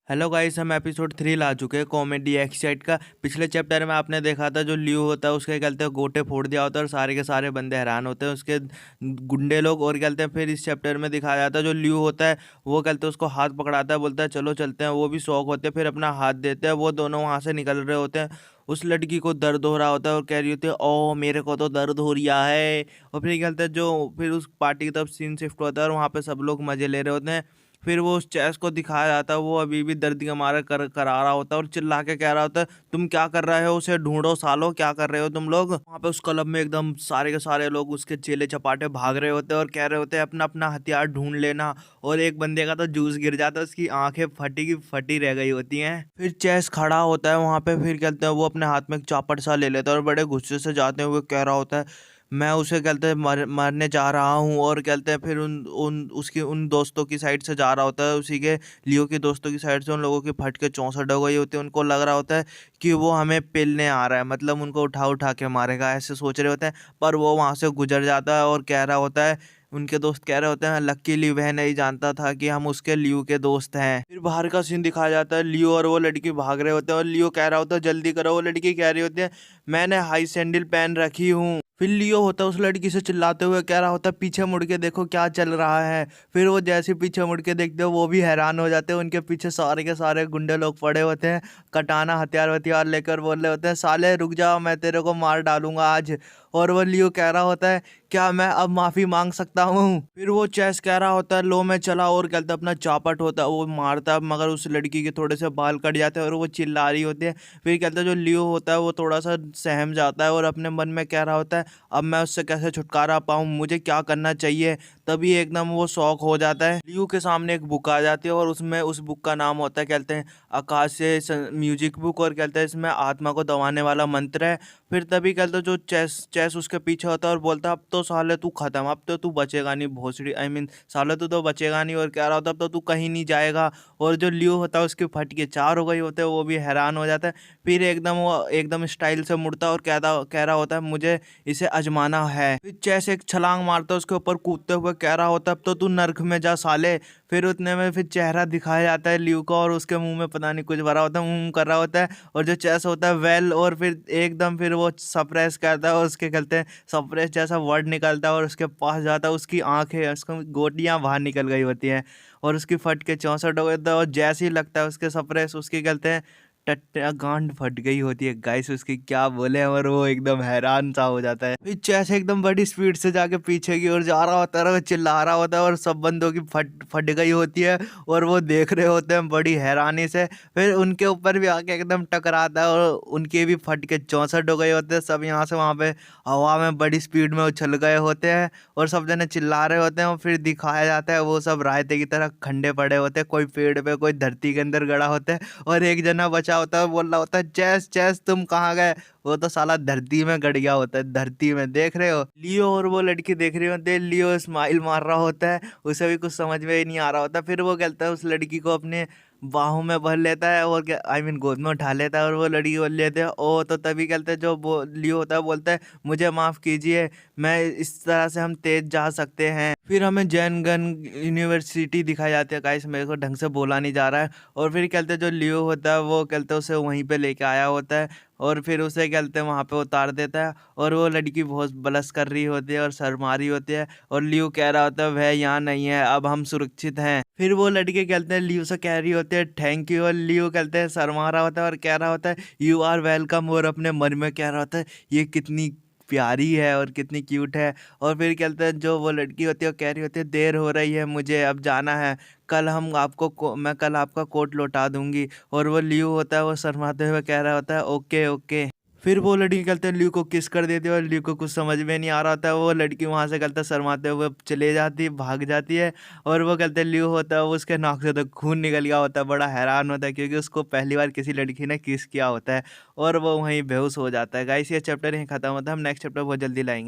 Hello guys, हम episode 3 ला चुके हैं कॉमेडी एक्साइट का। पिछले चैप्टर में आपने देखा था जो लियो होता है उसके कहते हैं गोटे फोड़ दिया होता है और सारे के सारे बंदे हैरान होते हैं उसके गुंडे लोग। और कहते हैं फिर इस चैप्टर में दिखाया जाता है जो लियो होता है वो कहते हैं उसको हाथ पकड़ाता है, बोलता है चलो चलते हैं। वो भी शौक होते हैं, फिर अपना हाथ देते हैं। वो दोनों वहाँ से निकल रहे होते हैं। उस लड़की को दर्द हो रहा होता है और कह रही होती है ओ मेरे को तो दर्द हो रहा है। और फिर कहते हैं जो फिर उस पार्टी की तरफ सीन शिफ्ट होता है और वहाँ पे सब लोग मजे ले रहे होते हैं। फिर वो उस चेस को दिखाया जाता है, वो अभी भी दर्द के मारे करा रहा होता है और चिल्ला के कह रहा होता है तुम क्या कर रहे हो, उसे ढूंढो सालो, क्या कर रहे हो तुम लोग। वहाँ पे उस क्लब में एकदम सारे के सारे लोग उसके चेले चपाटे भाग रहे होते हैं और कह रहे होते हैं अपना अपना हथियार ढूंढ लेना। और एक बंदे का तो जूस गिर जाता है, उसकी आंखें फटी की फटी रह गई होती हैं। फिर चेस खड़ा होता है वहाँ पे, फिर कहते हैं वो अपने हाथ में एक चापट सा ले लेता है और बड़े गुस्से से जाते हुए कह रहा होता है मैं उसे कहते हैं मारने जा रहा हूँ। और कहते हैं फिर उन उन उसकी उन दोस्तों की साइड से जा रहा होता है, उसी के लियो के दोस्तों की साइड से उन लोगों की फट के 64 हो गई होती है। उनको लग रहा होता है कि वो हमें पेलने आ रहा है, मतलब उनको उठा उठा के मारेगा, ऐसे सोच रहे होते हैं। पर वो वहाँ से गुजर जाता है और कह रहा होता है, उनके दोस्त कह रहे होते हैं लकीली वह नहीं जानता था कि हम उसके लियो के दोस्त हैं। फिर बाहर का सीन दिखाया जाता है, लियो और वो लड़की भाग रहे होते हैं और लियो कह रहा होता है जल्दी करो। वो लड़की कह रही होती है मैंने हाई सैंडल पहन रखी हूँ। फिर लियो होता है उस लड़की से चिल्लाते हुए कह रहा होता है पीछे मुड़ के देखो क्या चल रहा है। फिर वो जैसे पीछे मुड़ के देखते हो वो भी हैरान हो जाते हैं, उनके पीछे सारे के सारे गुंडे लोग पड़े होते हैं, कटाना हथियार वथियार लेकर बोल रहे होते हैं साले रुक जाओ मैं तेरे को मार डालूंगा आज। और वो लियो कह रहा होता है क्या मैं अब माफी मांग सकता हूँ। फिर वो चेस कह रहा होता है लो मैं चला, और कहता है अपना चापट होता है वो मारता है, मगर उस लड़की के थोड़े से बाल कट जाते हैं और वो चिल्ला रही होती है। फिर कहता है जो लियो होता है वो थोड़ा सा सहम जाता है और अपने मन में कह रहा होता है अब मैं उससे कैसे छुटकारा पाऊँ, मुझे क्या करना चाहिए। तभी एकदम वो शौक हो जाता है। लियो के सामने एक बुक आ जाती है और उसमें उस बुक का नाम होता है कहते हैं आकाश से म्यूजिक बुक, और कहते हैं इसमें आत्मा को दबाने वाला मंत्र है। फिर तभी कहते हैं जो चेस चेस उसके पीछे होता है और बोलता है अब तो साले तू खत्म, अब तो तू बचेगा नहीं भोसड़ी, आई मीन साले तू तो बचेगा नहीं। और कह रहा होता अब तो तू कहीं नहीं जाएगा। और जो लियो होता है उसके फट के 4 हो गई होते हैं, वो भी हैरान हो जाता है। फिर एकदम वो एकदम स्टाइल से मुड़ता है और कह रहा होता है मुझे इसे आजमाना है। फिर चेस एक छलांग मारता है उसके ऊपर कूदते हुए कह रहा होता है अब तो तू नर्क में जा साले। फिर उतने में फिर चेहरा दिखाया जाता है लियो का और उसके मुंह में पता नहीं कुछ भरा होता है, मुंह कर रहा होता है। और जो चेस होता है वेल, और फिर एकदम फिर वो सप्रेस करता है और उसके कहते हैं सप्रेस जैसा वर्ड निकलता है और उसके पास जाता है, उसकी आंखें उसको गोटियां बाहर निकल गई होती हैं और उसकी फट के 64 हो गए थे। और जैसे ही लगता है उसके सप्रेस उसकी कहते हैं टट्टा गांड फट गई होती है गाइस उसकी, क्या बोले। और वो एकदम हैरान सा हो जाता है। फिर चेस एकदम बड़ी स्पीड से जाके पीछे की ओर जा रहा होता है और चिल्ला रहा होता है और सब बंदों की फट फट गई होती है और वो देख रहे होते हैं बड़ी हैरानी से। फिर उनके ऊपर भी आके एकदम टकराता है और उनके भी फट के 64 हो गए होते हैं। सब यहाँ से वहाँ पे हवा में बड़ी स्पीड में उछल गए होते हैं और सब जने चिल्ला रहे होते हैं। और फिर दिखाया जाता है वो सब रायते की तरह खंडे पड़े होते हैं, कोई पेड़ पे कोई धरती के अंदर गड़ा होता है और एक जना बचा होता है बोल रहा होता है चेस चेस तुम कहाँ गए। वो तो साला धरती में गड़ गया होता है, धरती में देख रहे हो। लियो और वो लड़की देख रही होती है, लियो स्माइल मार रहा होता है, उसे भी कुछ समझ में ही नहीं आ रहा होता। फिर वो कहता है उस लड़की को अपने बाहों में भर लेता है और क्या आई मीन गोद में उठा लेता है और वो लड़की बोल लेते हैं ओ। तो तभी कहते हैं जो लियो होता है बोलता है मुझे माफ़ कीजिए, मैं इस तरह से हम तेज जा सकते हैं। फिर हमें जैन गन यूनिवर्सिटी दिखाई जाती है, गाइस मेरे को ढंग से बोला नहीं जा रहा है। और फिर कहते हैं जो लियो होता है वो कहते हैं उसे वहीं पे लेके आया होता है और फिर उसे कहते हैं वहाँ पे उतार देता है। और वो लड़की बहुत बलस कर रही होती है और शर्मा रही होती है और लियो कह रहा होता है वह यहाँ नहीं है, अब हम सुरक्षित हैं। फिर वो लड़के कहते हैं लियो से कह रही होती है थैंक यू, और लियो कहते हैं शर्मा रहा होता है और कह रहा होता है यू आर वेलकम। और अपने मन में कह रहा होता है ये कितनी प्यारी है और कितनी क्यूट है। और फिर कहते हैं जो वो लड़की होती है वो कह रही होती है देर हो रही है मुझे अब जाना है, कल हम आपको मैं कल आपका कोट लौटा दूंगी। और वो लियो होता है वो शर्माते हुए कह रहा होता है ओके ओके। फिर वो लड़की कहते हैं लियो को किस कर देती है और लियो को कुछ समझ में नहीं आ रहा होता है। वो लड़की वहाँ से कहता है शर्माते हुए चले जाती है, भाग जाती है। और वो कहते हैं लियो होता है वो उसके नाक से तो खून निकल गया होता है, बड़ा हैरान होता है क्योंकि उसको पहली बार किसी लड़की ने किस किया होता है। और वो वहीं बेहोश हो जाता है। गाइस ये चैप्टर यहीं खत्म होता है, हम नेक्स्ट चैप्टर बहुत जल्दी लाएंगे।